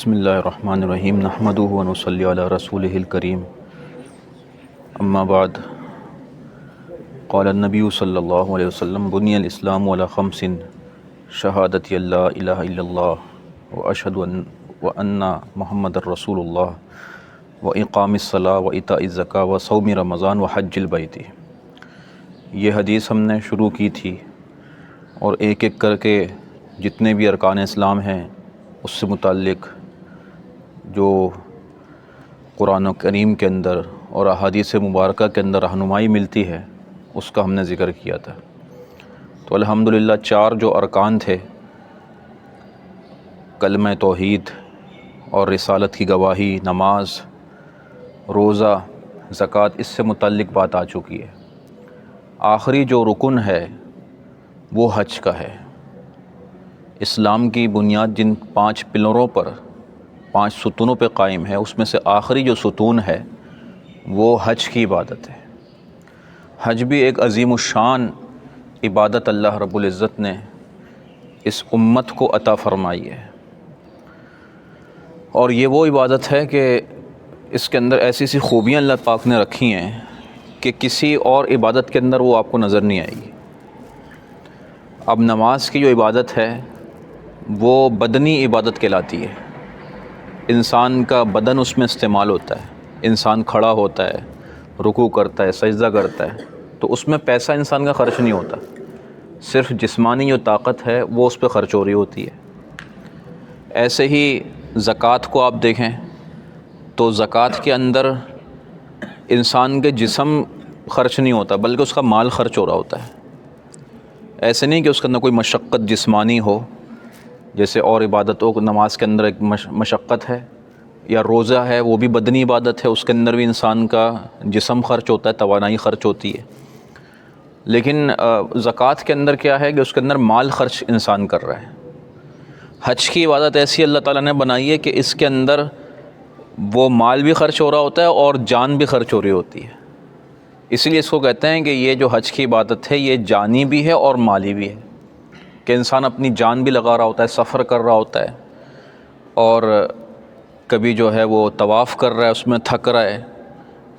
بسم اللہ الرحمن الرحیم نحمدہ و نصلی علی رسولہ الکریم اما بعد قال النبی صلی اللہ علیہ وسلم بنی الاسلام علی خمس شہادت لا الہ الا اللہ و اشہد ان محمد الرسول اللہ و اقام الصلاۃ و ایتاء الزکاۃ و صوم رمضان و حج البیت۔ یہ حدیث ہم نے شروع کی تھی اور ایک ایک کر کے جتنے بھی ارکان اسلام ہیں اس سے متعلق جو قرآن و کریم کے اندر اور احادیث مبارکہ کے اندر رہنمائی ملتی ہے اس کا ہم نے ذکر کیا تھا۔ تو الحمدللہ 4 جو ارکان تھے، کلمہ توحید اور رسالت کی گواہی، نماز، روزہ، زکوٰۃ، اس سے متعلق بات آ چکی ہے۔ آخری جو رکن ہے وہ حج کا ہے۔ اسلام کی بنیاد جن 5 پلروں پر، 5 ستونوں پہ قائم ہے، اس میں سے آخری جو ستون ہے وہ حج کی عبادت ہے۔ حج بھی ایک عظیم الشان عبادت اللہ رب العزت نے اس امت کو عطا فرمائی ہے، اور یہ وہ عبادت ہے کہ اس کے اندر ایسی سی خوبیاں اللہ پاک نے رکھی ہیں کہ کسی اور عبادت کے اندر وہ آپ کو نظر نہیں آئے گی۔ اب نماز کی جو عبادت ہے وہ بدنی عبادت کہلاتی ہے۔ انسان کا بدن اس میں استعمال ہوتا ہے، انسان کھڑا ہوتا ہے، رکوع کرتا ہے، سجدہ کرتا ہے، تو اس میں پیسہ انسان کا خرچ نہیں ہوتا، صرف جسمانی جو طاقت ہے وہ اس پہ خرچ ہو رہی ہوتی ہے۔ ایسے ہی زکوٰۃ کو آپ دیکھیں تو زکوٰۃ کے اندر انسان کے جسم خرچ نہیں ہوتا بلکہ اس کا مال خرچ ہو رہا ہوتا ہے۔ ایسے نہیں کہ اس کے اندر کوئی مشقت جسمانی ہو، جیسے اور عبادتوں کو نماز کے اندر ایک مشقت ہے، یا روزہ ہے وہ بھی بدنی عبادت ہے، اس کے اندر بھی انسان کا جسم خرچ ہوتا ہے، توانائی خرچ ہوتی ہے۔ لیکن زکوٰۃ کے اندر کیا ہے کہ اس کے اندر مال خرچ انسان کر رہا ہے۔ حج کی عبادت ایسی اللہ تعالیٰ نے بنائی ہے کہ اس کے اندر وہ مال بھی خرچ ہو رہا ہوتا ہے اور جان بھی خرچ ہو رہی ہوتی ہے۔ اس لیے اس کو کہتے ہیں کہ یہ جو حج کی عبادت ہے یہ جانی بھی ہے اور مالی بھی ہے، کہ انسان اپنی جان بھی لگا رہا ہوتا ہے، سفر کر رہا ہوتا ہے، اور کبھی جو ہے وہ طواف کر رہا ہے، اس میں تھک رہا ہے،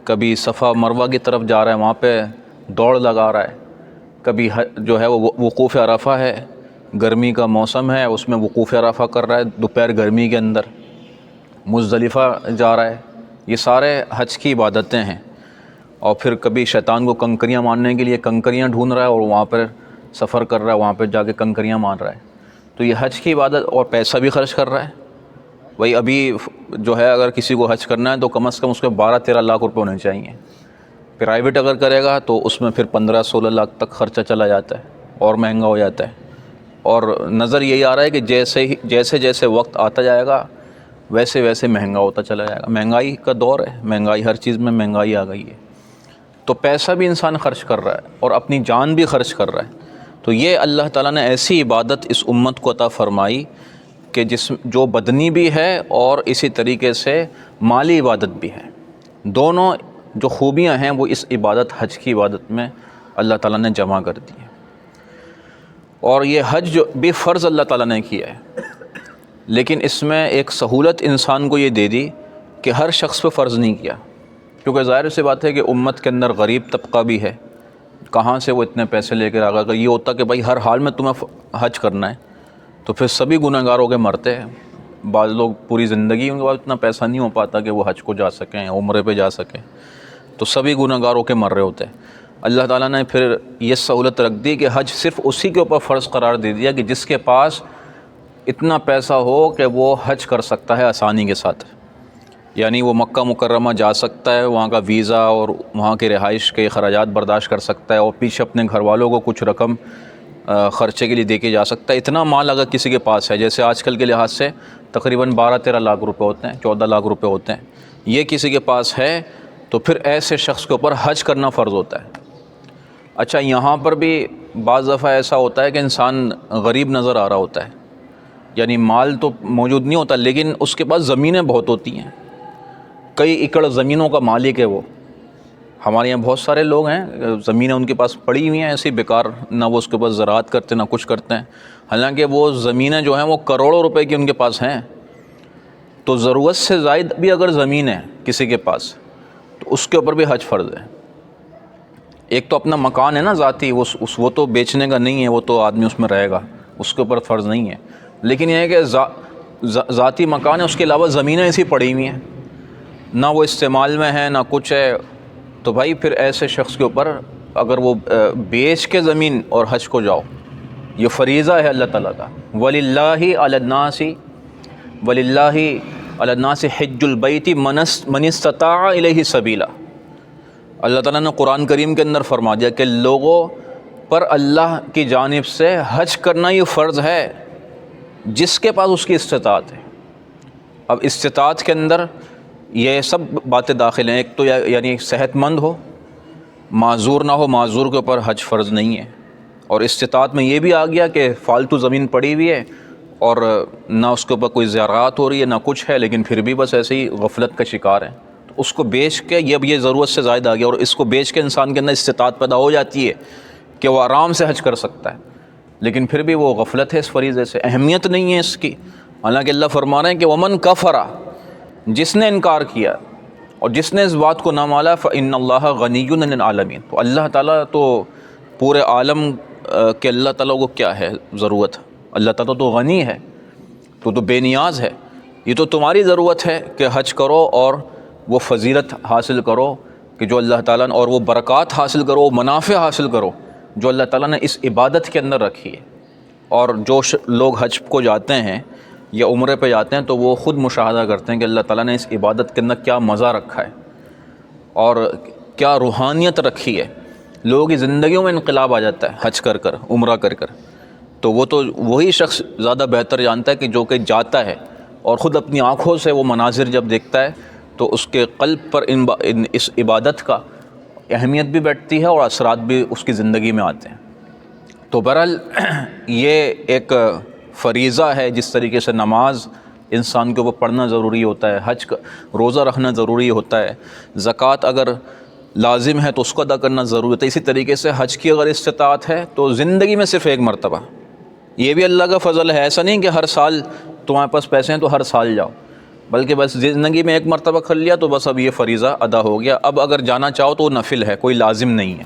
کبھی صفا مروہ کی طرف جا رہا ہے، وہاں پہ دوڑ لگا رہا ہے، کبھی جو ہے وہ وقوف عرفہ ہے، گرمی کا موسم ہے، اس میں وقوف عرفہ کر رہا ہے دوپہر گرمی کے اندر، مزدلفہ جا رہا ہے۔ یہ سارے حج کی عبادتیں ہیں۔ اور پھر کبھی شیطان کو کنکریاں مارنے کے لیے کنکریاں ڈھونڈ رہا ہے اور وہاں پر سفر کر رہا ہے، وہاں پہ جا کے کنکریاں مار رہا ہے۔ تو یہ حج کی عبادت، اور پیسہ بھی خرچ کر رہا ہے۔ وہی ابھی جو ہے اگر کسی کو حج کرنا ہے تو کم از کم اس کے 12-13 لاکھ روپے ہونے چاہیے۔ پرائیویٹ اگر کرے گا تو اس میں پھر 15-16 لاکھ تک خرچہ چلا جاتا ہے اور مہنگا ہو جاتا ہے۔ اور نظر یہی آ رہا ہے کہ جیسے جیسے وقت آتا جائے گا ویسے ویسے مہنگا ہوتا چلا جائے گا۔ مہنگائی کا دور ہے، مہنگائی، ہر چیز میں مہنگائی آ گئی ہے۔ تو پیسہ بھی انسان خرچ کر رہا ہے اور اپنی جان بھی خرچ کر رہا ہے۔ تو یہ اللہ تعالیٰ نے ایسی عبادت اس امت کو عطا فرمائی کہ جو بدنی بھی ہے اور اسی طریقے سے مالی عبادت بھی ہے۔ دونوں جو خوبیاں ہیں وہ اس عبادت، حج کی عبادت میں اللہ تعالیٰ نے جمع کر دی ہیں۔ اور یہ حج جو بھی فرض اللہ تعالیٰ نے کیا ہے، لیکن اس میں ایک سہولت انسان کو یہ دے دی کہ ہر شخص پہ فرض نہیں کیا، کیونکہ ظاہر سی بات ہے کہ امت کے اندر غریب طبقہ بھی ہے، کہاں سے وہ اتنے پیسے لے کر آگا۔ اگر یہ ہوتا کہ بھائی ہر حال میں تمہیں حج کرنا ہے تو پھر سبھی گناہ گار ہو کے مرتے ہیں۔ بعض لوگ پوری زندگی ان کے پاس اتنا پیسہ نہیں ہو پاتا کہ وہ حج کو جا سکیں، عمرے پہ جا سکیں، تو سبھی گناہ گار ہو کے مر رہے ہوتے ہیں۔ اللہ تعالیٰ نے پھر یہ سہولت رکھ دی کہ حج صرف اسی کے اوپر فرض قرار دے دیا کہ جس کے پاس اتنا پیسہ ہو کہ وہ حج کر سکتا ہے آسانی کے ساتھ، یعنی وہ مکہ مکرمہ جا سکتا ہے، وہاں کا ویزا اور وہاں کے رہائش کے اخراجات برداشت کر سکتا ہے، اور پیچھے اپنے گھر والوں کو کچھ رقم خرچے کے لیے دے کے جا سکتا ہے۔ اتنا مال اگر کسی کے پاس ہے، جیسے آج کل کے لحاظ سے تقریباً 12-13 لاکھ روپے ہوتے ہیں، 14 لاکھ روپے ہوتے ہیں، یہ کسی کے پاس ہے تو پھر ایسے شخص کے اوپر حج کرنا فرض ہوتا ہے۔ اچھا، یہاں پر بھی بعض دفعہ ایسا ہوتا ہے کہ انسان غریب نظر آ رہا ہوتا ہے، یعنی مال تو موجود نہیں ہوتا لیکن اس کے پاس زمینیں بہت ہوتی ہیں، کئی ایکڑ زمینوں کا مالک ہے وہ۔ ہمارے یہاں بہت سارے لوگ ہیں، زمینیں ان کے پاس پڑی ہوئی ہیں ایسی بیکار، نہ وہ اس کے پاس زراعت کرتے نہ کچھ کرتے ہیں، حالانکہ وہ زمینیں جو ہیں وہ کروڑوں روپے کی ان کے پاس ہیں، تو ضرورت سے زائد بھی اگر زمین ہے کسی کے پاس تو اس کے اوپر بھی حج فرض ہے۔ ایک تو اپنا مکان ہے نا ذاتی، وہ تو بیچنے کا نہیں ہے، وہ تو آدمی اس میں رہے گا، اس کے اوپر فرض نہیں ہے۔ لیکن یہ ہے کہ ذاتی مکان ہے، اس کے علاوہ زمینیں ایسی پڑی ہوئی ہیں، نہ وہ استعمال میں ہے نہ کچھ ہے، تو بھائی پھر ایسے شخص کے اوپر اگر وہ بیچ کے زمین اور حج کو جاؤ، یہ فریضہ ہے اللہ تعالیٰ کا۔ وَلِلَّهِ عَلَى النَّاسِ حِجُّ الْبَيْتِ مَنِ اسْتَطَاعَ إِلَيْهِ سَبِيلًا۔ اللہ تعالیٰ نے قرآن کریم کے اندر فرما دیا کہ لوگوں پر اللہ کی جانب سے حج کرنا یہ فرض ہے جس کے پاس اس کی استطاعت ہے۔ اب استطاعت کے اندر یہ سب باتیں داخل ہیں، ایک تو یعنی صحت مند ہو، معذور نہ ہو، معذور کے اوپر حج فرض نہیں ہے، اور استطاعت میں یہ بھی آ گیا کہ فالتو زمین پڑی ہوئی ہے اور نہ اس کے اوپر کوئی زراعت ہو رہی ہے نہ کچھ ہے، لیکن پھر بھی بس ایسے ہی غفلت کا شکار ہے، تو اس کو بیچ کے یہ ضرورت سے زائد آ گیا، اور اس کو بیچ کے انسان کے اندر استطاعت پیدا ہو جاتی ہے کہ وہ آرام سے حج کر سکتا ہے، لیکن پھر بھی وہ غفلت ہے اس فریضے سے، اہمیت نہیں ہے اس کی۔ حالانکہ اللہ فرما رہے ہیں کہ ومن کفر، جس نے انکار کیا اور جس نے اس بات کو نہ مانا، فإن اللہ غنی عن العالمین، تو اللہ تعالیٰ تو پورے عالم کے اللہ تعالیٰ کو کیا ہے ضرورت، اللہ تعالیٰ تو غنی ہے، تو بے نیاز ہے، یہ تو تمہاری ضرورت ہے کہ حج کرو اور وہ فضیلت حاصل کرو کہ جو اللہ تعالیٰ نے، اور وہ برکات حاصل کرو، وہ منافع حاصل کرو جو اللہ تعالیٰ نے اس عبادت کے اندر رکھی ہے۔ اور جو لوگ حج کو جاتے ہیں یا عمرے پہ جاتے ہیں تو وہ خود مشاہدہ کرتے ہیں کہ اللہ تعالیٰ نے اس عبادت کے اندر کیا مزہ رکھا ہے اور کیا روحانیت رکھی ہے، لوگوں کی زندگیوں میں انقلاب آ جاتا ہے حج کر کر، عمرہ کر کر، تو وہ تو وہی شخص زیادہ بہتر جانتا ہے کہ جو کہ جاتا ہے اور خود اپنی آنکھوں سے وہ مناظر جب دیکھتا ہے تو اس کے قلب پر اس عبادت کا اہمیت بھی بیٹھتی ہے اور اثرات بھی اس کی زندگی میں آتے ہیں۔ تو بہرحال یہ ایک فریضہ ہے، جس طریقے سے نماز انسان کے اوپر پڑھنا ضروری ہوتا ہے، حج کا روزہ رکھنا ضروری ہوتا ہے، زکوٰۃ اگر لازم ہے تو اس کو ادا کرنا ضروری ہوتا ہے، اسی طریقے سے حج کی اگر استطاعت ہے تو زندگی میں صرف ایک مرتبہ، یہ بھی اللہ کا فضل ہے، ایسا نہیں کہ ہر سال تمہارے پاس پیسے ہیں تو ہر سال جاؤ، بلکہ بس زندگی میں ایک مرتبہ کر لیا تو بس اب یہ فریضہ ادا ہو گیا، اب اگر جانا چاہو تو وہ نفل ہے، کوئی لازم نہیں ہے۔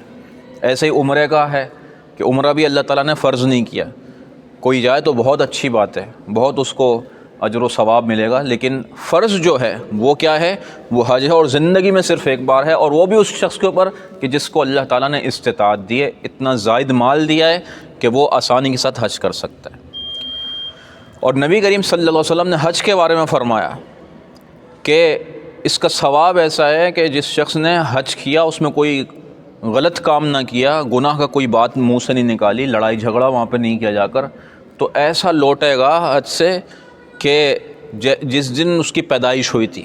ایسے ہی عمرے کا ہے کہ عمرہ بھی اللہ تعالیٰ نے فرض نہیں کیا، کوئی جائے تو بہت اچھی بات ہے، بہت اس کو اجر و ثواب ملے گا، لیکن فرض جو ہے وہ کیا ہے، وہ حج ہے، اور زندگی میں صرف ایک بار ہے، اور وہ بھی اس شخص کے اوپر کہ جس کو اللہ تعالیٰ نے استطاعت دی ہے، اتنا زائد مال دیا ہے کہ وہ آسانی کے ساتھ حج کر سکتا ہے۔ اور نبی کریم صلی اللہ علیہ وسلم نے حج کے بارے میں فرمایا کہ اس کا ثواب ایسا ہے کہ جس شخص نے حج کیا، اس میں کوئی غلط کام نہ کیا، گناہ کا کوئی بات منہ سے نہیں نکالی، لڑائی جھگڑا وہاں پہ نہیں کیا جا کر، تو ایسا لوٹے گا حج سے کہ جس دن اس کی پیدائش ہوئی تھی،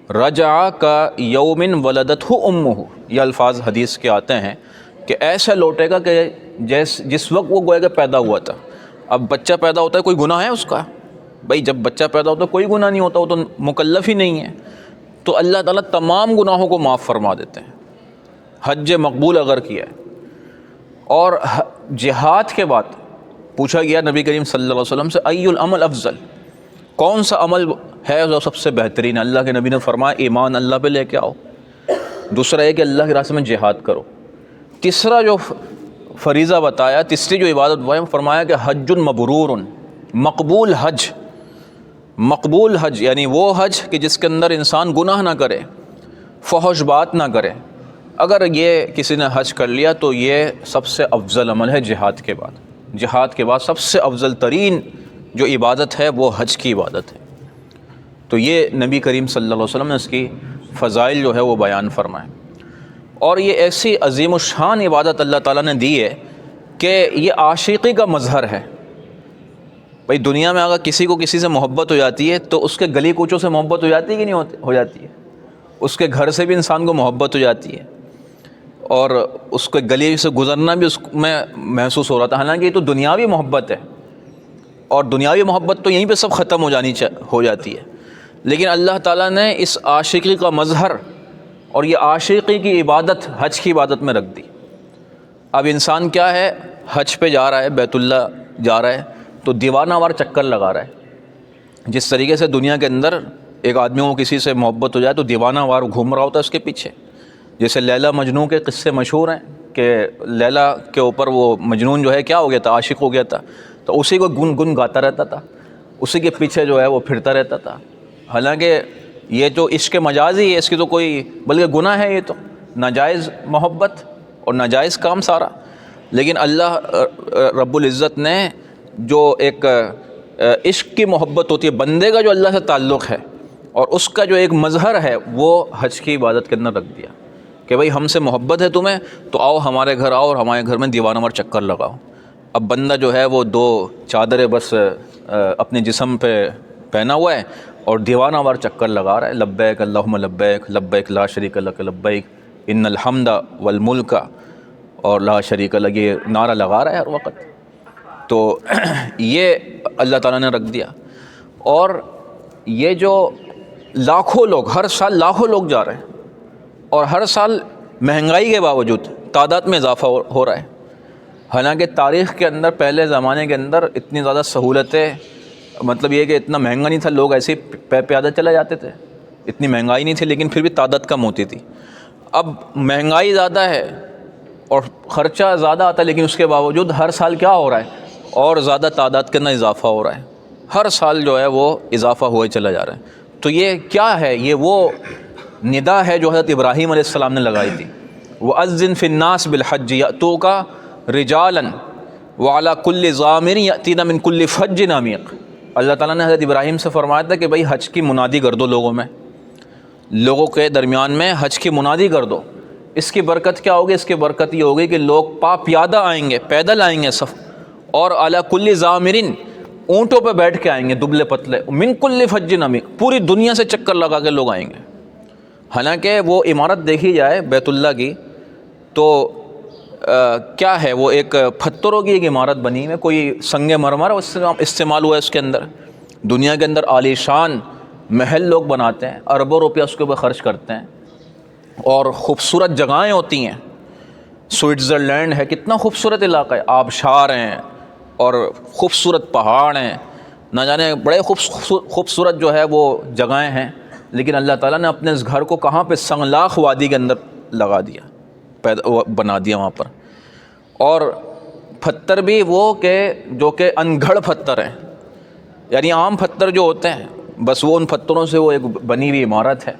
رجع کا یوم ولدتہ امہ، یہ الفاظ حدیث کے آتے ہیں کہ ایسا لوٹے گا کہ جس وقت وہ گویا کہ پیدا ہوا تھا۔ اب بچہ پیدا ہوتا ہے، کوئی گناہ ہے اس کا؟ بھائی جب بچہ پیدا ہوتا ہے کوئی گناہ نہیں ہوتا، وہ تو مکلف ہی نہیں ہے، تو اللہ تعالیٰ تمام گناہوں کو معاف فرما دیتے ہیں حج مقبول اگر کیا ہے۔ اور جہاد کے بعد پوچھا گیا نبی کریم صلی اللہ علیہ وسلم سے ای العمل افضل، کون سا عمل ہے جو سب سے بہترین؟ اللہ کے نبی نے فرمایا ایمان اللہ پہ لے کے آؤ، دوسرا ہے کہ اللہ کے راستے میں جہاد کرو، تیسرا جو فریضہ بتایا، تیسری جو عبادت وہ فرمایا کہ حج مبرور، مقبول حج، مقبول حج یعنی وہ حج کہ جس کے اندر انسان گناہ نہ کرے، فحش بات نہ کرے، اگر یہ کسی نے حج کر لیا تو یہ سب سے افضل عمل ہے جہاد کے بعد، جہاد کے بعد سب سے افضل ترین جو عبادت ہے وہ حج کی عبادت ہے۔ تو یہ نبی کریم صلی اللہ علیہ وسلم نے اس کی فضائل جو ہے وہ بیان فرمائے، اور یہ ایسی عظیم الشان عبادت اللہ تعالیٰ نے دی ہے کہ یہ عاشقی کا مظہر ہے۔ بھائی دنیا میں اگر کسی کو کسی سے محبت ہو جاتی ہے تو اس کے گلی کوچوں سے محبت ہو جاتی ہے کہ نہیں ہو جاتی ہے؟ اس کے گھر سے بھی انسان کو محبت ہو جاتی ہے، اور اس کے گلی سے گزرنا بھی اس میں محسوس ہو رہا تھا، حالانکہ یہ تو دنیاوی محبت ہے، اور دنیاوی محبت تو یہیں پہ سب ختم ہو جاتی ہے، لیکن اللہ تعالیٰ نے اس عاشقی کا مظہر اور یہ عاشقی کی عبادت حج کی عبادت میں رکھ دی۔ اب انسان کیا ہے، حج پہ جا رہا ہے، بیت اللہ جا رہا ہے تو دیوانہ وار چکر لگا رہا ہے، جس طریقے سے دنیا کے اندر ایک آدمی کو کسی سے محبت ہو جائے تو دیوانہ وار گھوم رہا ہوتا ہے اس کے پیچھے. جیسے لیلا مجنون کے قصے مشہور ہیں کہ لیلا کے اوپر وہ مجنون جو ہے کیا ہو گیا تھا, عاشق ہو گیا تھا, تو اسی کو گن گن گاتا رہتا تھا, اسی کے پیچھے جو ہے وہ پھرتا رہتا تھا. حالانکہ یہ جو عشق مجازی ہے اس کی تو کوئی بلکہ گناہ ہے, یہ تو ناجائز محبت اور ناجائز کام سارا. لیکن اللہ رب العزت نے جو ایک عشق کی محبت ہوتی ہے بندے کا جو اللہ سے تعلق ہے اور اس کا جو ایک مظہر ہے وہ حج کی عبادت کے اندر رکھ دیا کہ بھئی ہم سے محبت ہے تمہیں تو آؤ ہمارے گھر آؤ اور ہمارے گھر میں دیوانہ وار چکر لگاؤ. اب بندہ جو ہے وہ 2 چادریں بس اپنے جسم پہ پہنا ہوا ہے اور دیوانہ وار چکر لگا رہا ہے, لبیک اللہم لبیک لبیک لا شریک لک لبیک ان الحمد والملک اور لا شریک لک, یہ نعرہ لگا رہا ہے ہر وقت. تو یہ اللہ تعالیٰ نے رکھ دیا. اور یہ جو لاکھوں لوگ ہر سال لاکھوں لوگ جا رہے ہیں اور ہر سال مہنگائی کے باوجود تعداد میں اضافہ ہو رہا ہے. حالانکہ تاریخ کے اندر پہلے زمانے کے اندر اتنی زیادہ سہولتیں, مطلب یہ کہ اتنا مہنگا نہیں تھا, لوگ ایسے ہی پیادہ چلے جاتے تھے, اتنی مہنگائی نہیں تھی لیکن پھر بھی تعداد کم ہوتی تھی. اب مہنگائی زیادہ ہے اور خرچہ زیادہ آتا ہے لیکن اس کے باوجود ہر سال کیا ہو رہا ہے اور زیادہ تعداد کے اندر اضافہ ہو رہا ہے, ہر سال جو ہے وہ اضافہ ہوئے چلا جا رہا ہے. تو یہ کیا ہے؟ یہ وہ ندا ہے جو حضرت ابراہیم علیہ السلام نے لگائی تھی, وَأَذِّن فِي النَّاسِ بِالْحَجِّ يَأْتُوكَ رِجَالًا وَعَلَىٰ كُلِّ ضَامِرٍ يَأْتِينَ مِنْ كُلِّ فَجٍّ عَمِيقٍ. اللہ تعالیٰ نے حضرت ابراہیم سے فرمایا تھا کہ بھئی حج کی منادی کر دو, لوگوں کے درمیان میں حج کی منادی کر دو. اس کی برکت کیا ہوگی؟ اس کی برکت یہ ہوگی کہ لوگ پیادہ آئیں گے, پیدل آئیں گے صف, اور علی کل ضامرین اونٹوں پہ بیٹھ کے آئیں گے دبلے پتلے, من کل فج عمیق, پوری دنیا سے چکر لگا کے لوگ آئیں گے. حالانکہ وہ عمارت دیکھی جائے بیت اللہ کی تو کیا ہے, وہ ایک پتھروں کی ایک عمارت بنی ہے, کوئی سنگ مرمر استعمال ہوا ہے اس کے اندر. دنیا کے اندر عالی شان محل لوگ بناتے ہیں, اربوں روپیہ اس کے اوپر خرچ کرتے ہیں, اور خوبصورت جگہیں ہوتی ہیں. سوئٹزرلینڈ ہے, کتنا خوبصورت علاقہ ہے, آبشار ہیں اور خوبصورت پہاڑ ہیں, نہ جانے بڑے خوبصورت جو ہے وہ جگہیں ہیں. لیکن اللہ تعالیٰ نے اپنے اس گھر کو کہاں پہ؟ سنگلاخ وادی کے اندر لگا دیا, بنا دیا وہاں پر. اور پتھر بھی وہ کہ جو کہ انگھڑ پتھر ہیں, یعنی عام پتھر جو ہوتے ہیں بس وہ ان پتھروں سے وہ ایک بنی ہوئی عمارت ہے.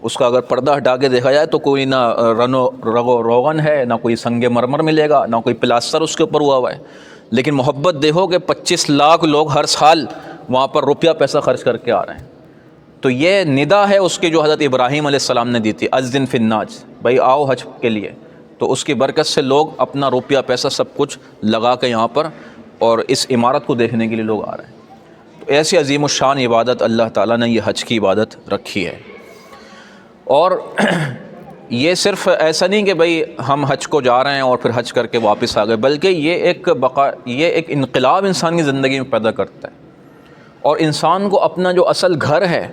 اس کا اگر پردہ ہٹا کے دیکھا جائے تو کوئی نہ رگ و روغن ہے, نہ کوئی سنگ مرمر ملے گا, نہ کوئی پلاسٹر اس کے اوپر ہوا ہوا ہے. لیکن محبت دیکھو کہ 25 لاکھ لوگ ہر سال وہاں پر روپیہ پیسہ خرچ کر کے آ رہے ہیں. تو یہ ندا ہے اس کی جو حضرت ابراہیم علیہ السلام نے دی تھی, اذن فی الناس, بھائی آؤ حج کے لیے. تو اس کی برکت سے لوگ اپنا روپیہ پیسہ سب کچھ لگا کے یہاں پر اور اس عمارت کو دیکھنے کے لیے لوگ آ رہے ہیں. تو ایسی عظیم الشان عبادت اللہ تعالیٰ نے یہ حج کی عبادت رکھی ہے. اور یہ صرف ایسا نہیں کہ بھئی ہم حج کو جا رہے ہیں اور پھر حج کر کے واپس آ گئے, بلکہ یہ ایک انقلاب انسان کی زندگی میں پیدا کرتا ہے اور انسان کو اپنا جو اصل گھر ہے,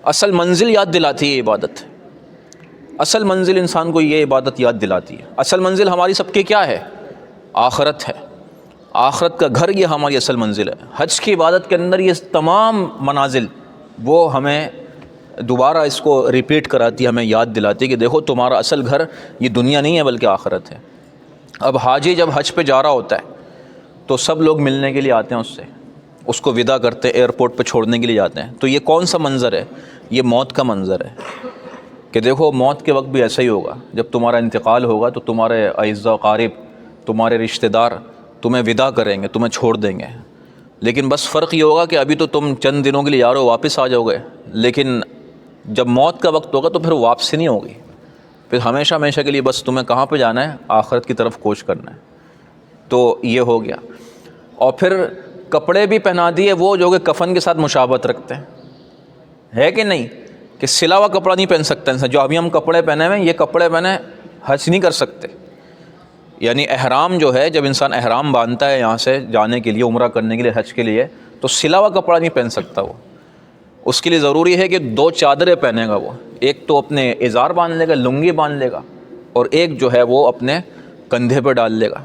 اصل منزل یاد دلاتی ہے عبادت. اصل منزل انسان کو یہ عبادت یاد دلاتی ہے. اصل منزل ہماری سب کی کیا ہے؟ آخرت ہے. آخرت کا گھر یہ ہماری اصل منزل ہے. حج کی عبادت کے اندر یہ تمام منازل وہ ہمیں دوبارہ اس کو ریپیٹ کراتی ہے, ہمیں یاد دلاتی ہے کہ دیکھو تمہارا اصل گھر یہ دنیا نہیں ہے بلکہ آخرت ہے. اب حاجی جب حج پہ جا رہا ہوتا ہے تو سب لوگ ملنے کے لیے آتے ہیں اس سے, اس کو ودا کرتے ہیں, ایئرپورٹ پہ چھوڑنے کے لیے جاتے ہیں. تو یہ کون سا منظر ہے؟ یہ موت کا منظر ہے کہ دیکھو موت کے وقت بھی ایسا ہی ہوگا. جب تمہارا انتقال ہوگا تو تمہارے اعزاء و اقارب, تمہارے رشتہ دار تمہیں ودا کریں گے, تمہیں چھوڑ دیں گے. لیکن بس فرق یہ ہوگا کہ ابھی تو تم چند دنوں کے لیے جا رہے ہو, واپس آ جاؤ گے, لیکن جب موت کا وقت ہوگا تو پھر واپسی نہیں ہوگی, پھر ہمیشہ ہمیشہ کے لیے بس تمہیں کہاں پہ جانا ہے؟ آخرت کی طرف کوچ کرنا ہے. تو یہ ہو گیا. اور پھر کپڑے بھی پہنا دیے وہ جو کہ کفن کے ساتھ مشابہت رکھتے ہیں, ہے کہ نہیں؟ کہ سلا ہوا کپڑا نہیں پہن سکتا انسان. جو ابھی ہم کپڑے پہنے ہوئے یہ کپڑے پہنے حج نہیں کر سکتے. یعنی احرام جو ہے, جب انسان احرام باندھتا ہے یہاں سے جانے کے لیے, عمرہ کرنے کے لیے, حج کے لیے, تو سلا ہوا کپڑا نہیں پہن سکتا وہ. اس کے لیے ضروری ہے کہ 2 چادریں پہنے گا وہ, ایک تو اپنے ازار باندھ لے گا, لنگی باندھ لے گا, اور ایک جو ہے وہ اپنے کندھے پہ ڈال لے گا.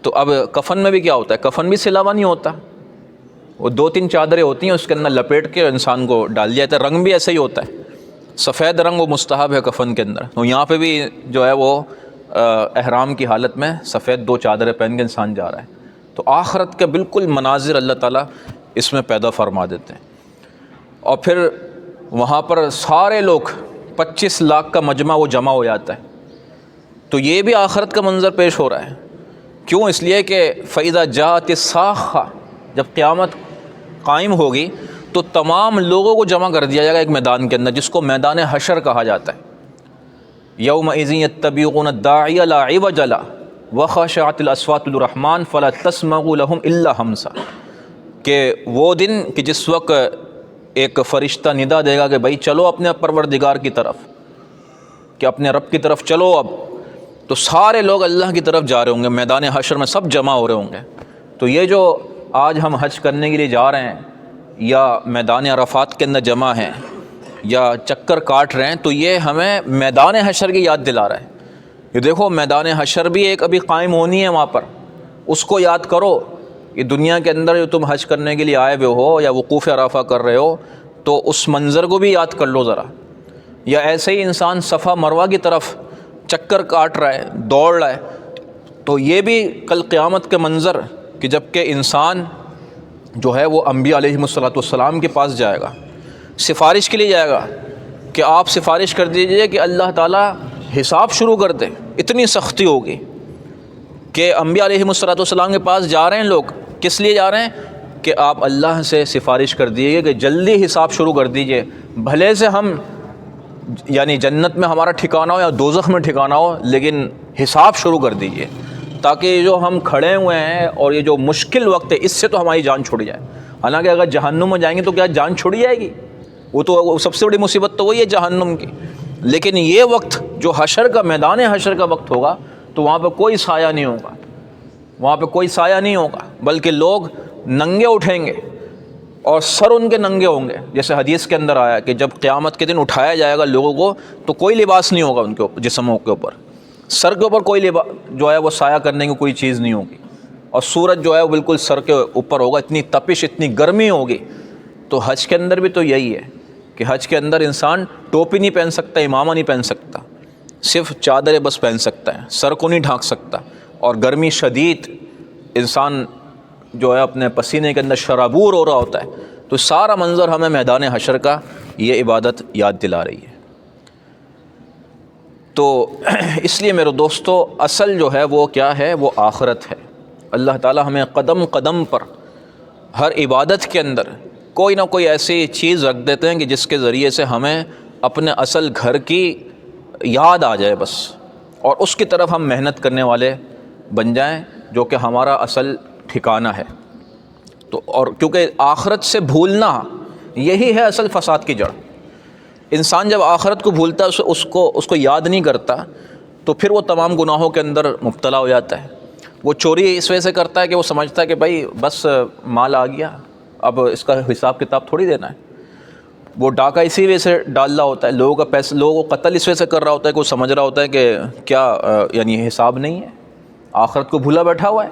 تو اب کفن میں بھی کیا ہوتا ہے؟ کفن بھی سلا ہوا نہیں ہوتا, وہ 2-3 چادریں ہوتی ہیں، اس کے اندر لپیٹ کے انسان کو ڈال دیا جاتا ہے۔ رنگ بھی ایسا ہی ہوتا ہے، سفید رنگ وہ مستحب ہے کفن کے اندر۔ تو یہاں پہ بھی جو ہے وہ احرام کی حالت میں سفید 2 چادریں پہن کے انسان جا رہا ہے۔ تو آخرت کے بالکل مناظر اللہ تعالیٰ اس میں پیدا فرما دیتے ہیں۔ اور پھر وہاں پر سارے لوگ 25 لاکھ کا مجمع وہ جمع ہو جاتا ہے۔ تو یہ بھی آخرت کا منظر پیش ہو رہا ہے۔ کیوں؟ اس لیے کہ فَإِذَا جَاءَتِ الصَّاخَّةُ، جب قیامت قائم ہوگی تو تمام لوگوں کو جمع کر دیا جائے گا ایک میدان کے اندر، جس کو میدان حشر کہا جاتا ہے۔ یومئذ یتبعون الداعی لا عوج لہ وخشعت الاصوات للرحمن فلا تسمع لهم الا ہمسا، کہ وہ دن کہ جس وقت ایک فرشتہ ندا دے گا کہ بھائی چلو اپنے پروردگار کی طرف، کہ اپنے رب کی طرف چلو اب، تو سارے لوگ اللہ کی طرف جا رہے ہوں گے، میدان حشر میں سب جمع ہو رہے ہوں گے۔ تو یہ جو آج ہم حج کرنے کے لیے جا رہے ہیں یا میدان عرفات کے اندر جمع ہیں یا چکر کاٹ رہے ہیں، تو یہ ہمیں میدان حشر کی یاد دلا رہا ہے۔ یہ دیکھو میدان حشر بھی ایک ابھی قائم ہونی ہے وہاں پر، اس کو یاد کرو۔ یہ دنیا کے اندر جو تم حج کرنے کے لیے آئے ہوئے ہو یا وقوف عرفہ کر رہے ہو، تو اس منظر کو بھی یاد کر لو ذرا۔ یا ایسے ہی انسان صفا مروہ کی طرف چکر کاٹ رہا ہے، دوڑ رہا ہے، تو یہ بھی کل قیامت کے منظر کہ جب کہ انسان جو ہے وہ انبیاء علیہم السلام کے پاس جائے گا، سفارش کے لیے جائے گا کہ آپ سفارش کر دیجئے کہ اللہ تعالیٰ حساب شروع کر دے۔ اتنی سختی ہوگی کہ انبیاء علیہم السلام کے پاس جا رہے ہیں لوگ، کس لیے جا رہے ہیں؟ کہ آپ اللہ سے سفارش کر دیجئے کہ جلدی حساب شروع کر دیجئے، بھلے سے ہم یعنی جنت میں ہمارا ٹھکانہ ہو یا دوزخ میں ٹھکانہ ہو، لیکن حساب شروع کر دیجئے، تاکہ یہ جو ہم کھڑے ہوئے ہیں اور یہ جو مشکل وقت ہے اس سے تو ہماری جان چھوڑ جائے۔ حالانکہ اگر جہنم میں جائیں گے تو کیا جان چھوڑی جائے گی؟ وہ تو سب سے بڑی مصیبت تو وہی ہے جہنم کی۔ لیکن یہ وقت جو حشر کا میدان حشر کا وقت ہوگا تو وہاں پہ کوئی سایہ نہیں ہوگا، وہاں پہ کوئی سایہ نہیں ہوگا، بلکہ لوگ ننگے اٹھیں گے اور سر ان کے ننگے ہوں گے۔ جیسے حدیث کے اندر آیا کہ جب قیامت کے دن اٹھایا جائے گا لوگوں کو تو کوئی لباس نہیں ہوگا ان کے جسموں کے اوپر، سر کے اوپر کوئی لباس جو ہے وہ سایہ کرنے کی کوئی چیز نہیں ہوگی، اور سورج جو ہے وہ بالکل سر کے اوپر ہوگا، اتنی تپش اتنی گرمی ہوگی۔ تو حج کے اندر بھی تو یہی ہے کہ حج کے اندر انسان ٹوپی نہیں پہن سکتا، امامہ نہیں پہن سکتا، صرف چادریں بس پہن سکتا ہے، سر کو نہیں ڈھانک سکتا، اور گرمی شدید، انسان جو ہے اپنے پسینے کے اندر شرابور ہو رہا ہوتا ہے۔ تو سارا منظر ہمیں میدان حشر کا یہ عبادت یاد دلا رہی ہے۔ تو اس لیے میرے دوستو اصل جو ہے وہ کیا ہے؟ وہ آخرت ہے۔ اللہ تعالی ہمیں قدم قدم پر ہر عبادت کے اندر کوئی نہ کوئی ایسی چیز رکھ دیتے ہیں کہ جس کے ذریعے سے ہمیں اپنے اصل گھر کی یاد آ جائے بس، اور اس کی طرف ہم محنت کرنے والے بن جائیں، جو کہ ہمارا اصل ٹھکانہ ہے۔ تو اور کیونکہ آخرت سے بھولنا یہی ہے اصل فساد کی جڑ۔ انسان جب آخرت کو بھولتا ہے، اس کو یاد نہیں کرتا، تو پھر وہ تمام گناہوں کے اندر مبتلا ہو جاتا ہے۔ وہ چوری اس وجہ سے کرتا ہے کہ وہ سمجھتا ہے کہ بھائی بس مال آ گیا، اب اس کا حساب کتاب تھوڑی دینا ہے۔ وہ ڈاکہ اسی وجہ سے ڈال رہا ہوتا ہے، لوگوں کا پیسہ، لوگوں کو قتل اس وجہ سے کر رہا ہوتا ہے کہ وہ سمجھ رہا ہوتا ہے کہ کیا یعنی حساب نہیں ہے، آخرت کو بھولا بیٹھا ہوا ہے،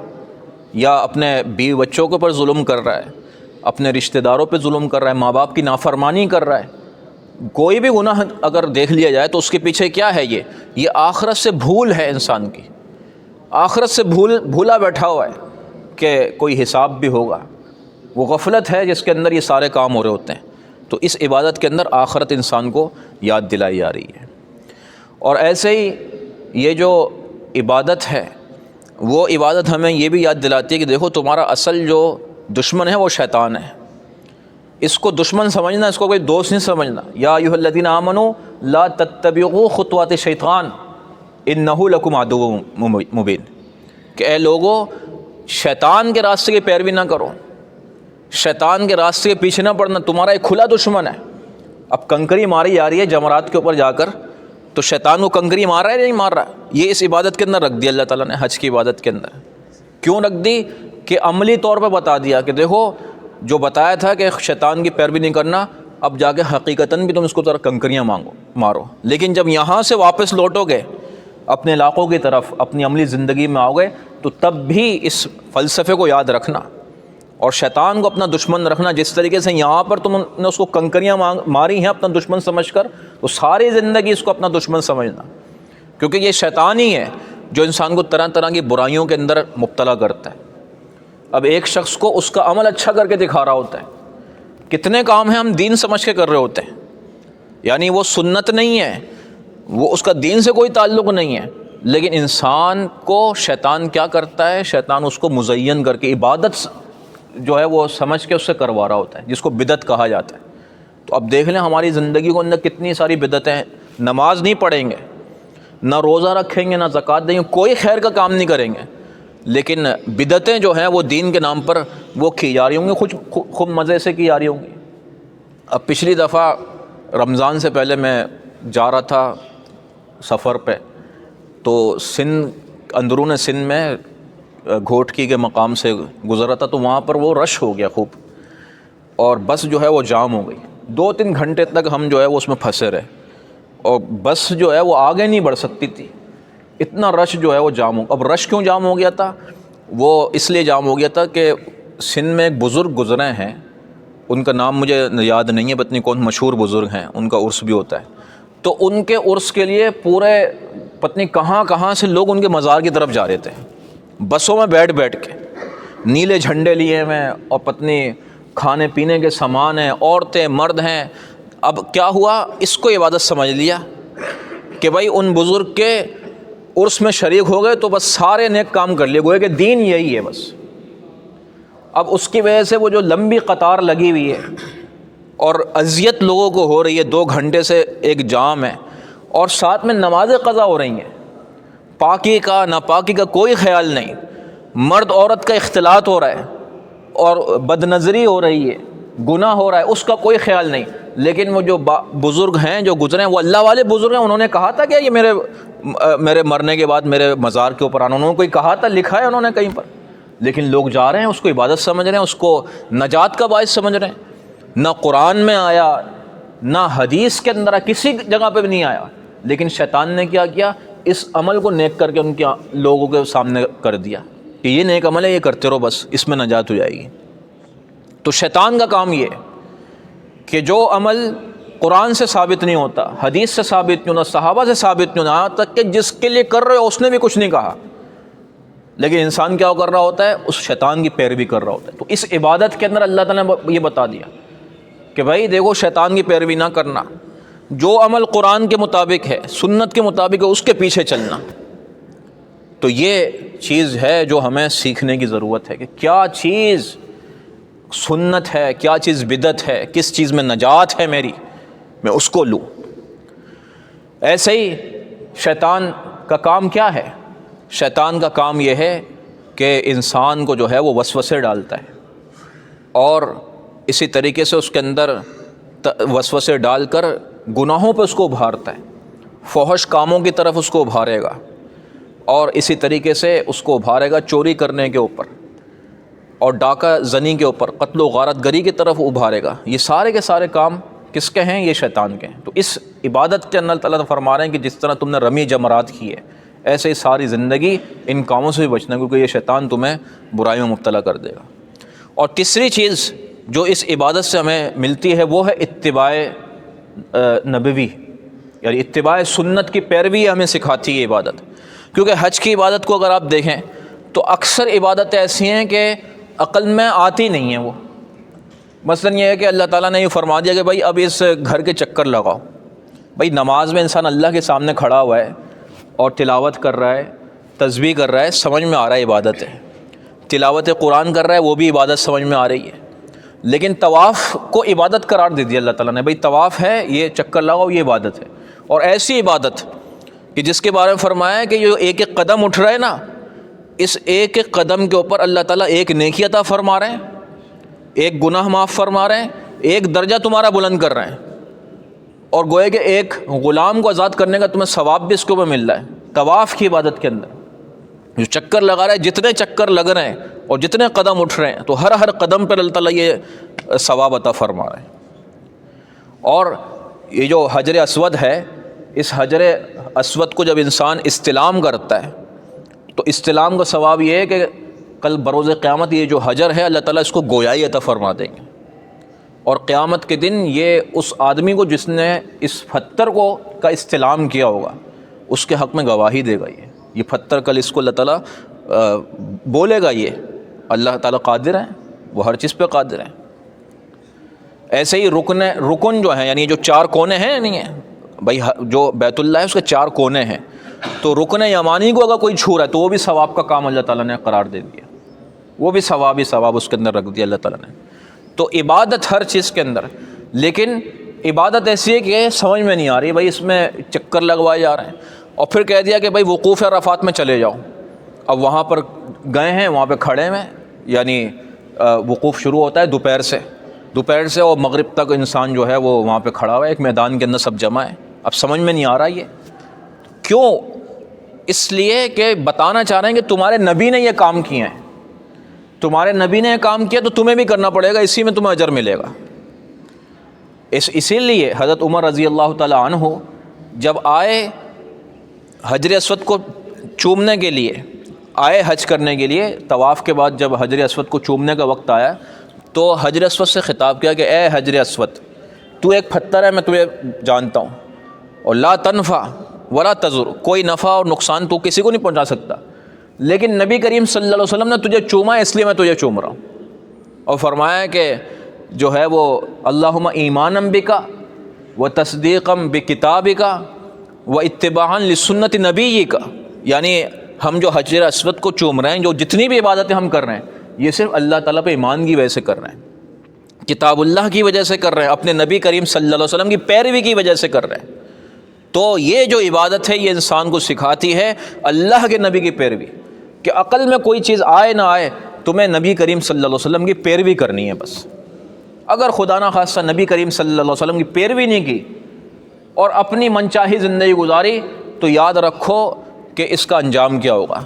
یا اپنے بیوی بچوں کے اوپر ظلم کر رہا ہے، اپنے رشتہ داروں پہ ظلم کر رہا ہے، ماں باپ کی نافرمانی کر رہا ہے۔ کوئی بھی گناہ اگر دیکھ لیا جائے تو اس کے پیچھے کیا ہے؟ یہ آخرت سے بھول ہے انسان کی، آخرت سے بھولا بیٹھا ہوا ہے کہ کوئی حساب بھی ہوگا۔ وہ غفلت ہے جس کے اندر یہ سارے کام ہو رہے ہوتے ہیں۔ تو اس عبادت کے اندر آخرت انسان کو یاد دلائی جا رہی ہے۔ اور ایسے ہی یہ جو عبادت ہے، وہ عبادت ہمیں یہ بھی یاد دلاتی ہے کہ دیکھو تمہارا اصل جو دشمن ہے وہ شیطان ہے۔ اس کو دشمن سمجھنا، اس کو کوئی دوست نہیں سمجھنا۔ یا ایھا الذین آمنوا لا تتبعوا خطوات الشیطان انہ لکم عدو مبین، کہ اے لوگو شیطان کے راستے کی پیروی نہ کرو، شیطان کے راستے کے پیچھے نہ پڑنا، تمہارا ایک کھلا دشمن ہے۔ اب کنکری ماری جا رہی ہے جمرات کے اوپر جا کر، تو شیطان کو کنکری مار رہا ہے یا نہیں مار رہا؟ یہ اس عبادت کے اندر رکھ دیا اللہ تعالیٰ نے، حج کی عبادت کے اندر۔ کیوں رکھ دی؟ کہ عملی طور پہ بتا دیا کہ دیکھو جو بتایا تھا کہ شیطان کی پیروی نہیں کرنا، اب جا کے حقیقتاً بھی تم اس کو طرح کنکریاں مارو۔ لیکن جب یہاں سے واپس لوٹو گے اپنے علاقوں کی طرف، اپنی عملی زندگی میں آؤ گے، تو تب بھی اس فلسفے کو یاد رکھنا اور شیطان کو اپنا دشمن رکھنا، جس طریقے سے یہاں پر تم نے اس کو کنکریاں ماری ہیں اپنا دشمن سمجھ کر، تو ساری زندگی اس کو اپنا دشمن سمجھنا، کیونکہ یہ شیطان ہی ہے جو انسان کو طرح طرح کی برائیوں کے اندر مبتلا کرتا ہے۔ اب ایک شخص کو اس کا عمل اچھا کر کے دکھا رہا ہوتا ہے، کتنے کام ہیں ہم دین سمجھ کے کر رہے ہوتے ہیں، یعنی وہ سنت نہیں ہے، وہ اس کا دین سے کوئی تعلق نہیں ہے، لیکن انسان کو شیطان کیا کرتا ہے، شیطان اس کو مزین کر کے عبادت جو ہے وہ سمجھ کے اس سے کروا رہا ہوتا ہے، جس کو بدعت کہا جاتا ہے۔ تو اب دیکھ لیں ہماری زندگی کو اندر کتنی ساری بدعتیں ہیں، نماز نہیں پڑھیں گے، نہ روزہ رکھیں گے، نہ زکوٰۃ دیں گے، کوئی خیر کا کام نہیں کریں گے، لیکن بدعتیں جو ہیں وہ دین کے نام پر وہ کی جا رہی ہوں گی، خوب مزے سے کی جا رہی ہوں گی۔ اب پچھلی دفعہ رمضان سے پہلے میں جا رہا تھا سفر پہ، تو سندھ، اندرون سندھ میں گھوٹکی کے مقام سے گزر رہا تھا، تو وہاں پر وہ رش ہو گیا خوب، اور بس جو ہے وہ جام ہو گئی، 2-3 گھنٹے تک ہم جو ہے وہ اس میں پھنسے رہے، اور بس جو ہے وہ آگے نہیں بڑھ سکتی تھی، اتنا رش جو ہے وہ جام ہو۔ اب رش کیوں جام ہو گیا تھا؟ وہ اس لیے جام ہو گیا تھا کہ سندھ میں ایک بزرگ گزرے ہیں، ان کا نام مجھے یاد نہیں ہے، پتہ نہیں کون مشہور بزرگ ہیں، ان کا عرس بھی ہوتا ہے، تو ان کے عرس کے لیے پورے پتہ نہیں کہاں سے لوگ ان کے مزار کی طرف جا رہے تھے، بسوں میں بیٹھ کے، نیلے جھنڈے لیے ہوئے، اور پتہ نہیں کھانے پینے کے سامان ہیں، عورتیں مرد ہیں۔ اب کیا ہوا، اس کو عبادت سمجھ لیا کہ بھائی ان بزرگ کے عرس میں شریک ہو گئے تو بس سارے نیک کام کر لیے، گویا کہ دین یہی ہے بس۔ اب اس کی وجہ سے وہ جو لمبی قطار لگی ہوئی ہے اور اذیت لوگوں کو ہو رہی ہے، 2 گھنٹے سے ایک جام ہے، اور ساتھ میں نمازیں قضا ہو رہی ہیں، پاکی کا ناپاکی کا کوئی خیال نہیں، مرد عورت کا اختلاط ہو رہا ہے اور بد نظری ہو رہی ہے، گناہ ہو رہا ہے، اس کا کوئی خیال نہیں، لیکن وہ جو بزرگ ہیں جو گزرے ہیں وہ اللہ والے بزرگ ہیں، انہوں نے کہا تھا کہ یہ میرے مرنے کے بعد میرے مزار کے اوپر آنا، انہوں نے کوئی کہا تھا، لکھا ہے انہوں نے کہیں پر، لیکن لوگ جا رہے ہیں، اس کو عبادت سمجھ رہے ہیں، اس کو نجات کا باعث سمجھ رہے ہیں۔ نہ قرآن میں آیا، نہ حدیث کے اندر کسی جگہ پہ بھی نہیں آیا، لیکن شیطان نے کیا کیا، اس عمل کو نیک کر کے ان کے لوگوں کے سامنے کر دیا کہ یہ نیک عمل ہے، یہ کرتے رہو، بس اس میں نجات ہو جائے گی۔ تو شیطان کا کام یہ ہے کہ جو عمل قرآن سے ثابت نہیں ہوتا، حدیث سے ثابت نہیں ہوتا، صحابہ سے ثابت نہیں ہوتا، یہاں تک کہ جس کے لیے کر رہے ہو اس نے بھی کچھ نہیں کہا، لیکن انسان کیا کر رہا ہوتا ہے، اس شیطان کی پیروی کر رہا ہوتا ہے۔ تو اس عبادت کے اندر اللہ تعالیٰ نے یہ بتا دیا کہ بھائی دیکھو شیطان کی پیروی نہ کرنا، جو عمل قرآن کے مطابق ہے، سنت کے مطابق ہے، اس کے پیچھے چلنا۔ تو یہ چیز ہے جو ہمیں سیکھنے کی ضرورت ہے کہ کیا چیز سنت ہے، کیا چیز بدعت ہے، کس چیز میں نجات ہے میری، میں اس کو لوں۔ ایسے ہی شیطان کا کام کیا ہے؟ شیطان کا کام یہ ہے کہ انسان کو جو ہے وہ وسوسے ڈالتا ہے، اور اسی طریقے سے اس کے اندر وسوسے ڈال کر گناہوں پہ اس کو ابھارتا ہے، فحش کاموں کی طرف اس کو ابھارے گا، اور اسی طریقے سے اس کو ابھارے گا چوری کرنے کے اوپر، اور ڈاکہ زنی کے اوپر، قتل و غارت گری کی طرف ابھارے گا۔ یہ سارے کے سارے کام کس کے ہیں؟ یہ شیطان کے ہیں۔ تو اس عبادت کے اندر اللہ فرما رہے ہیں کہ جس طرح تم نے رمی جمرات کی ہے، ایسے ہی ساری زندگی ان کاموں سے بھی بچنا، کیونکہ یہ شیطان تمہیں برائیوں میں مبتلا کر دے گا۔ اور تیسری چیز جو اس عبادت سے ہمیں ملتی ہے وہ ہے اتباع نبوی، یعنی اتباع سنت کی پیروی ہمیں سکھاتی ہے عبادت۔ کیونکہ حج کی عبادت کو اگر آپ دیکھیں تو اکثر عبادتیں ایسی ہیں کہ عقل میں آتی نہیں ہیں وہ۔ مثلا یہ ہے کہ اللہ تعالیٰ نے یہ فرما دیا کہ بھائی اب اس گھر کے چکر لگاؤ۔ بھائی نماز میں انسان اللہ کے سامنے کھڑا ہوا ہے اور تلاوت کر رہا ہے، تسبیح کر رہا ہے، سمجھ میں آ رہا ہے عبادت ہے، تلاوت قرآن کر رہا ہے، وہ بھی عبادت سمجھ میں آ رہی ہے، لیکن طواف کو عبادت قرار دے دیا اللہ تعالیٰ نے، بھائی طواف ہے، یہ چکر لگاؤ، یہ عبادت ہے۔ اور ایسی عبادت کہ جس کے بارے میں فرمایا ہے کہ جو ایک ایک قدم اٹھ رہا ہے نا، اس ایک ایک قدم کے اوپر اللہ تعالیٰ ایک نیکی عطا فرما رہے ہیں، ایک گناہ معاف فرما رہے ہیں، ایک درجہ تمہارا بلند کر رہے ہیں، اور گویا کہ ایک غلام کو آزاد کرنے کا تمہیں ثواب بھی اس کے اوپر مل رہا ہے۔ طواف کی عبادت کے اندر جو چکر لگا رہا ہے، جتنے چکر لگ رہے ہیں اور جتنے قدم اٹھ رہے ہیں، تو ہر قدم پر اللہ تعالیٰ یہ ثواب عطا فرما رہے ہیں۔ اور یہ جو حجر اسود ہے، اس حجر اسود کو جب انسان استلام کرتا ہے تو استلام کا ثواب یہ ہے کہ کل بروز قیامت یہ جو حجر ہے اللہ تعالیٰ اس کو گویائی عطا فرما دیں گے، اور قیامت کے دن یہ اس آدمی کو جس نے اس پتھر کا استلام کیا ہوگا اس کے حق میں گواہی دے گا۔ یہ پتھر کل اس کو اللہ تعالیٰ بولے گا، یہ اللہ تعالیٰ قادر ہیں، وہ ہر چیز پہ قادر ہیں۔ ایسے ہی رکن جو ہیں، یعنی جو 4 کونے ہیں، نہیں ہیں بھائی، جو بیت اللہ ہے اس کے 4 کونے ہیں، تو رکن یمانی کو اگر کوئی چھو رہا ہے تو وہ بھی ثواب کا کام اللہ تعالیٰ نے قرار دے دیا، وہ بھی ثواب ہی ثواب اس کے اندر رکھ دیا اللہ تعالیٰ نے۔ تو عبادت ہر چیز کے اندر، لیکن عبادت ایسی ہے کہ سمجھ میں نہیں آ رہی، بھائی اس میں چکر لگوائے جا رہے ہیں، اور پھر کہہ دیا کہ بھائی وقوف عرفات میں چلے جاؤ۔ اب وہاں پر گئے ہیں، وہاں پہ کھڑے ہیں، یعنی وقوف شروع ہوتا ہے دوپہر سے اور مغرب تک انسان جو ہے وہ وہاں پہ کھڑا ہوا ہے، ایک میدان کے اندر سب جمع ہے۔ اب سمجھ میں نہیں آ رہا یہ کیوں؟ اس لیے کہ بتانا چاہ رہے ہیں کہ تمہارے نبی نے یہ کام کیے ہیں، تمہارے نبی نے یہ کام کیا تو تمہیں بھی کرنا پڑے گا، اسی میں تمہیں اجر ملے گا۔ اسی لیے حضرت عمر رضی اللہ تعالی عنہ جب آئے حجر اسود کو چومنے کے لیے، آئے حج کرنے کے لیے، طواف کے بعد جب حجر اسود کو چومنے کا وقت آیا تو حجر اسود سے خطاب کیا کہ اے حجر اسود، تو ایک پتھر ہے، میں تجھے جانتا ہوں، اور لا تنفع ولا تضر، کوئی نفع اور نقصان تو کسی کو نہیں پہنچا سکتا، لیکن نبی کریم صلی اللہ علیہ وسلم نے تجھے چوما اس لیے میں تجھے چوم رہا ہوں۔ اور فرمایا کہ جو ہے وہ اللہم ایمانم بکا و تصدیقم بکتابکا و اتباعا لسنت نبیکا، یعنی ہم جو حجر اسود کو چوم رہے ہیں، جو جتنی بھی عبادتیں ہم کر رہے ہیں، یہ صرف اللہ تعالیٰ پہ ایمان کی وجہ سے کر رہے ہیں، کتاب اللہ کی وجہ سے کر رہے ہیں، اپنے نبی کریم صلی اللہ علیہ وسلم کی پیروی کی وجہ سے کر رہے ہیں۔ تو یہ جو عبادت ہے یہ انسان کو سکھاتی ہے اللہ کے نبی کی پیروی، کہ عقل میں کوئی چیز آئے نہ آئے تمہیں نبی کریم صلی اللہ علیہ وسلم کی پیروی کرنی ہے بس۔ اگر خدا نہ خواستہ نبی کریم صلی اللہ علیہ وسلم کی پیروی نہیں کی اور اپنی منچاہی زندگی گزاری تو یاد رکھو کہ اس کا انجام کیا ہوگا۔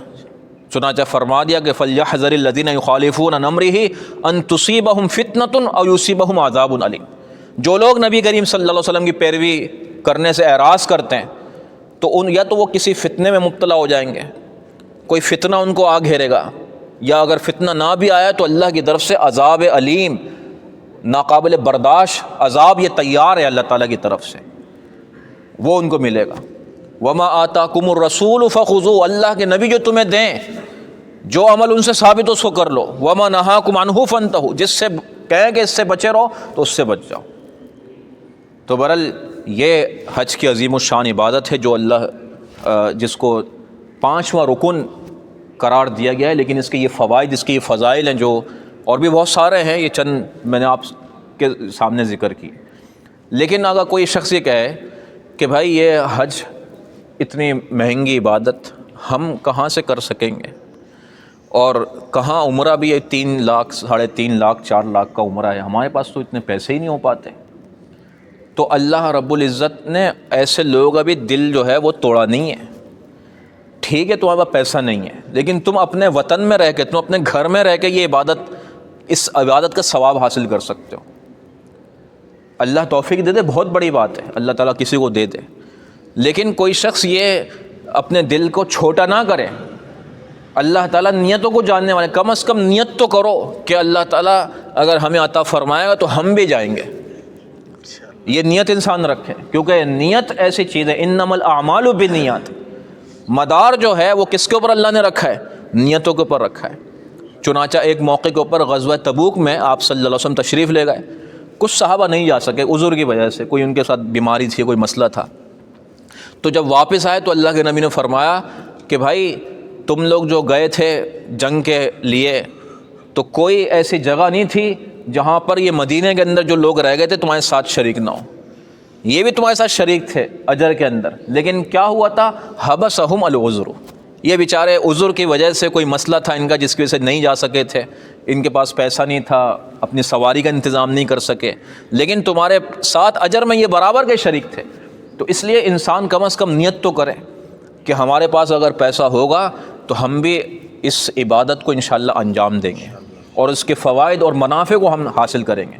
چنانچہ فرما دیا کہ فَلْيَحْذَرِ الَّذِينَ يُخَالِفُونَ عَنْ أَمْرِهِ أَن تُصِيبَهُمْ فِتْنَةٌ أَوْ يُصِيبَهُمْ عَذَابٌ أَلِيمٌ، جو لوگ نبی کریم صلی اللہ علیہ وسلم کی پیروی کرنے سے اعراض کرتے ہیں تو یا تو وہ کسی فتنے میں مبتلا ہو جائیں گے، کوئی فتنہ ان کو آ گھیرے گا، یا اگر فتنہ نہ بھی آیا تو اللہ کی طرف سے عذاب علیم، ناقابل برداشت عذاب یہ تیار ہے اللہ تعالیٰ کی طرف سے، وہ ان کو ملے گا۔ وما آتاکم الرسول فخذوہ، اللہ کے نبی جو تمہیں دیں، جو عمل ان سے ثابت اس کو کر لو۔ وما نہاکم عنہ فانتہوا، جس سے کہیں کہ اس سے بچے رہو تو اس سے بچ جاؤ۔ تو بہرحال یہ حج کی عظیم الشان عبادت ہے جو اللہ جس کو 5واں رکن قرار دیا گیا ہے، لیکن اس کے یہ فوائد، اس کے یہ فضائل ہیں جو اور بھی بہت سارے ہیں، یہ چند میں نے آپ کے سامنے ذکر کی۔ لیکن اگر کوئی شخص یہ کہے کہ بھائی یہ حج اتنی مہنگی عبادت ہم کہاں سے کر سکیں گے، اور کہاں عمرہ بھی ہے 3 لاکھ 3.5 لاکھ 4 لاکھ کا عمرہ ہے، ہمارے پاس تو اتنے پیسے ہی نہیں ہو پاتے، تو اللہ رب العزت نے ایسے لوگوں کا بھی دل جو ہے وہ توڑا نہیں ہے۔ ٹھیک ہے تمہارے پاس پیسہ نہیں ہے، لیکن تم اپنے وطن میں رہ کے، تم اپنے گھر میں رہ کے یہ عبادت، اس عبادت کا ثواب حاصل کر سکتے ہو۔ اللہ توفیق دے دے، بہت بڑی بات ہے، اللہ تعالیٰ کسی کو دے دے، لیکن کوئی شخص یہ اپنے دل کو چھوٹا نہ کرے۔ اللہ تعالیٰ نیتوں کو جاننے والے، کم از کم نیت تو کرو کہ اللہ تعالیٰ اگر ہمیں عطا فرمائے گا تو ہم بھی جائیں گے، یہ نیت انسان رکھے، کیونکہ نیت ایسی چیز ہے، انما الاعمال بالنیات، مدار جو ہے وہ کس کے اوپر اللہ نے رکھا ہے؟ نیتوں کے اوپر رکھا ہے۔ چنانچہ ایک موقع کے اوپر غزوہ تبوک میں آپ صلی اللہ علیہ وسلم تشریف لے گئے، کچھ صحابہ نہیں جا سکے عذر کی وجہ سے، کوئی ان کے ساتھ بیماری تھی، کوئی مسئلہ تھا، تو جب واپس آئے تو اللہ کے نبی نے فرمایا کہ بھائی تم لوگ جو گئے تھے جنگ کے لیے تو کوئی ایسی جگہ نہیں تھی جہاں پر یہ مدینے کے اندر جو لوگ رہ گئے تھے تمہارے ساتھ شریک نہ ہو، یہ بھی تمہارے ساتھ شریک تھے اجر کے اندر، لیکن کیا ہوا تھا؟ حبسہم العذر، یہ بیچارے عذر کی وجہ سے کوئی مسئلہ تھا ان کا جس کی وجہ سے نہیں جا سکے تھے، ان کے پاس پیسہ نہیں تھا، اپنی سواری کا انتظام نہیں کر سکے، لیکن تمہارے ساتھ اجر میں یہ برابر کے شریک تھے۔ تو اس لیے انسان کم از کم نیت تو کرے کہ ہمارے پاس اگر پیسہ ہوگا تو ہم بھی اس عبادت کو انشاءاللہ انجام دیں گے اور اس کے فوائد اور منافع کو ہم حاصل کریں گے،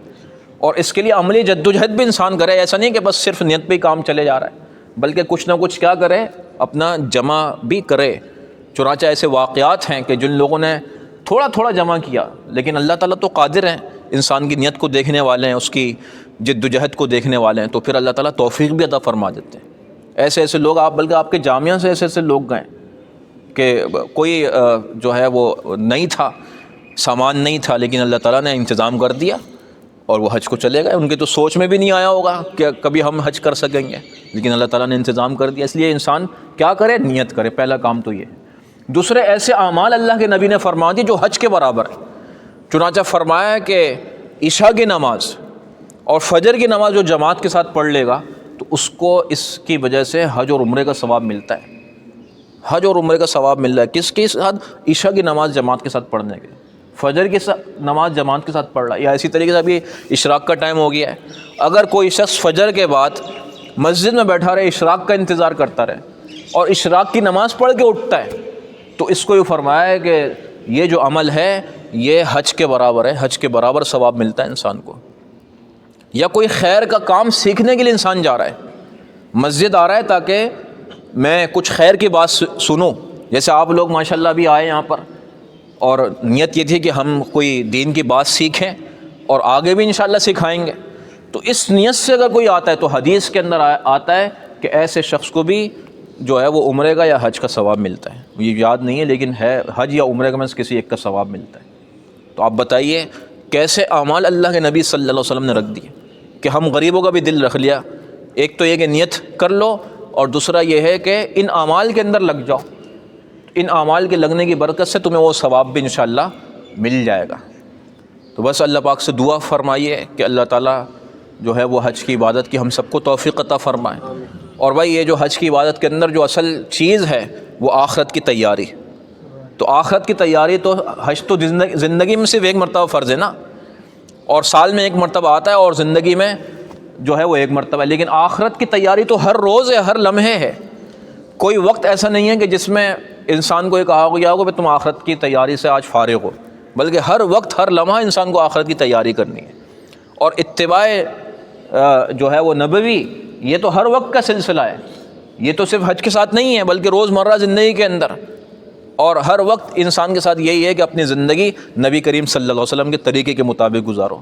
اور اس کے لیے عملی جدوجہد بھی انسان کرے، ایسا نہیں کہ بس صرف نیت پہ ہی کام چلے جا رہا ہے، بلکہ کچھ نہ کچھ کیا کرے، اپنا جمع بھی کرے۔ چنانچہ ایسے واقعات ہیں کہ جن لوگوں نے تھوڑا تھوڑا جمع کیا، لیکن اللہ تعالیٰ تو قادر ہیں، انسان کی نیت کو دیکھنے والے ہیں، اس کی جد و جہد کو دیکھنے والے ہیں، تو پھر اللہ تعالیٰ توفیق بھی عطا فرما دیتے ہیں۔ ایسے ایسے لوگ بلکہ آپ کے جامعہ سے ایسے ایسے لوگ گئے کہ کوئی جو ہے وہ نہیں تھا، سامان نہیں تھا، لیکن اللہ تعالیٰ نے انتظام کر دیا اور وہ حج کو چلے گئے۔ ان کے تو سوچ میں بھی نہیں آیا ہوگا کہ کبھی ہم حج کر سکیں گے، لیکن اللہ تعالیٰ نے انتظام کر دیا۔ اس لیے انسان کیا کرے؟ نیت کرے، پہلا کام تو یہ۔ دوسرے ایسے اعمال اللہ کے نبی نے فرما دی جو حج کے برابر ہے۔ چنانچہ فرمایا ہے کہ عشاء کی نماز اور فجر کی نماز جو جماعت کے ساتھ پڑھ لے گا تو اس کو اس کی وجہ سے حج اور عمرے کا ثواب ملتا ہے۔ حج اور عمرے کا ثواب مل رہا ہے کس کے ساتھ؟ عشاء کی نماز جماعت کے ساتھ پڑھنے کے، فجر کی نماز جماعت کے ساتھ پڑھ رہا ہے۔ یا اسی طریقے سے ابھی اشراق کا ٹائم ہو گیا ہے، اگر کوئی شخص فجر کے بعد مسجد میں بیٹھا رہے، اشراق کا انتظار کرتا رہے اور اشراق کی نماز پڑھ کے اٹھتا ہے، تو اس کو یہ فرمایا ہے کہ یہ جو عمل ہے یہ حج کے برابر ہے، حج کے برابر ثواب ملتا ہے انسان کو۔ یا کوئی خیر کا کام سیکھنے کے لیے انسان جا رہا ہے، مسجد آ رہا ہے تاکہ میں کچھ خیر کی بات سنوں، جیسے آپ لوگ ماشاءاللہ بھی آئے یہاں پر، اور نیت یہ تھی کہ ہم کوئی دین کی بات سیکھیں اور آگے بھی انشاءاللہ سکھائیں گے، تو اس نیت سے اگر کوئی آتا ہے تو حدیث کے اندر آتا ہے کہ ایسے شخص کو بھی جو ہے وہ عمرے کا یا حج کا ثواب ملتا ہے۔ یہ یاد نہیں ہے لیکن ہے حج یا عمرے کا میں سے کسی ایک کا ثواب ملتا ہے۔ تو آپ بتائیے کیسے اعمال اللہ کے نبی صلی اللہ علیہ وسلم نے رکھ دیے کہ ہم غریبوں کا بھی دل رکھ لیا۔ ایک تو یہ کہ نیت کر لو، اور دوسرا یہ ہے کہ ان اعمال کے اندر لگ جاؤ، ان اعمال کے لگنے کی برکت سے تمہیں وہ ثواب بھی انشاءاللہ مل جائے گا۔ تو بس اللہ پاک سے دعا فرمائیے کہ اللہ تعالیٰ جو ہے وہ حج کی عبادت کی ہم سب کو توفیق عطا فرمائے۔ اور بھائی یہ جو حج کی عبادت کے اندر جو اصل چیز ہے وہ آخرت کی تیاری۔ تو آخرت کی تیاری تو حج تو زندگی میں صرف ایک مرتبہ فرض ہے نا، اور سال میں ایک مرتبہ آتا ہے، اور زندگی میں جو ہے وہ ایک مرتبہ ہے، لیکن آخرت کی تیاری تو ہر روز ہے، ہر لمحے ہے۔ کوئی وقت ایسا نہیں ہے کہ جس میں انسان کو یہ کہا گیا ہوگا کہ تم آخرت کی تیاری سے آج فارغ ہو، بلکہ ہر وقت ہر لمحہ انسان کو آخرت کی تیاری کرنی ہے۔ اور اتباع جو ہے وہ نبوی یہ تو ہر وقت کا سلسلہ ہے، یہ تو صرف حج کے ساتھ نہیں ہے بلکہ روزمرہ زندگی کے اندر، اور ہر وقت انسان کے ساتھ یہی ہے کہ اپنی زندگی نبی کریم صلی اللہ علیہ وسلم کے طریقے کے مطابق گزارو۔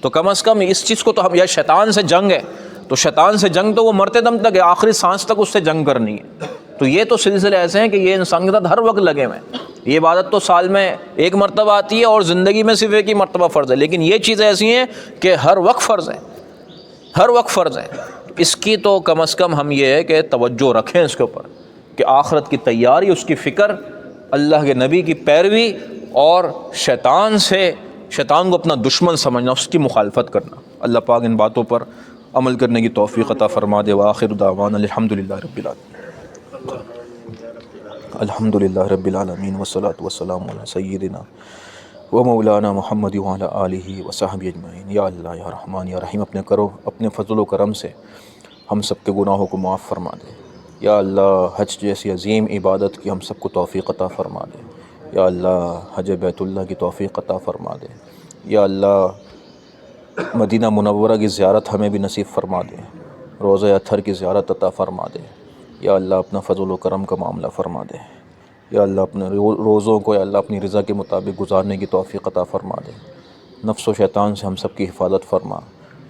تو کم از کم اس چیز کو تو ہم، یا شیطان سے جنگ ہے تو شیطان سے جنگ تو وہ مرتے دم تک ہے، آخری سانس تک اس سے جنگ کرنی ہے۔ تو یہ تو سلسلے ایسے ہیں کہ یہ انسان کے ساتھ ہر وقت لگے ہوئے ہیں۔ یہ عبادت تو سال میں ایک مرتبہ آتی ہے اور زندگی میں صرف ایک ہی مرتبہ فرض ہے، لیکن یہ چیزیں ایسی ہیں کہ ہر وقت فرض ہے، ہر وقت فرض ہے۔ اس کی تو کم از کم ہم یہ ہے کہ توجہ رکھیں اس کے اوپر کہ آخرت کی تیاری، اس کی فکر، اللہ کے نبی کی پیروی، اور شیطان کو اپنا دشمن سمجھنا، اس کی مخالفت کرنا۔ اللہ پاک ان باتوں پر عمل کرنے کی توفیق عطا فرما دے۔ وآخر دعوانا الحمدللہ رب العالمین، الحمدللہ رب العالمین، والصلاة والسلام علی سیدنا و مولانا محمد وعلی آلہ وصحبہ اجمعین۔ یا اللہ یا رحمان یا رحیم، اپنے فضل و کرم سے ہم سب کے گناہوں کو معاف فرما دے۔ یا اللہ حج جیسی عظیم عبادت کی ہم سب کو توفیق عطا فرما دے۔ یا اللہ حج بیت اللہ کی توفیق عطا فرما دے۔ یا اللہ مدینہ منورہ کی زیارت ہمیں بھی نصیب فرما دے، روضہ اطہر کی زیارت عطا فرما دے۔ یا اللہ اپنا فضل و کرم کا معاملہ فرما دے۔ یا اللہ اپنے روزوں کو یا اللہ اپنی رضا کے مطابق گزارنے کی توفیق عطا فرما دے۔ نفس و شیطان سے ہم سب کی حفاظت فرما۔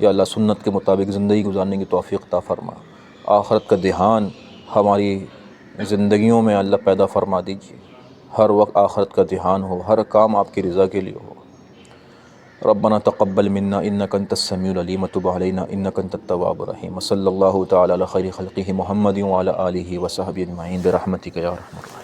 یا اللہ سنت کے مطابق زندگی گزارنے کی توفیق عطا فرما۔ آخرت کا دھیان ہماری زندگیوں میں اللہ پیدا فرما دیجیے، ہر وقت آخرت کا دھیان ہو، ہر کام آپ کی رضا کے لیے ہو۔ ربنا تقبل منا انک انت السمیع العلیم وتب علینا انک انت التواب الرحیم۔ صلی اللہ تعالی علی خیر خلقہ محمد وعلی آلہ وصحبہ اجمعین برحمتک یا ارحم الراحمین۔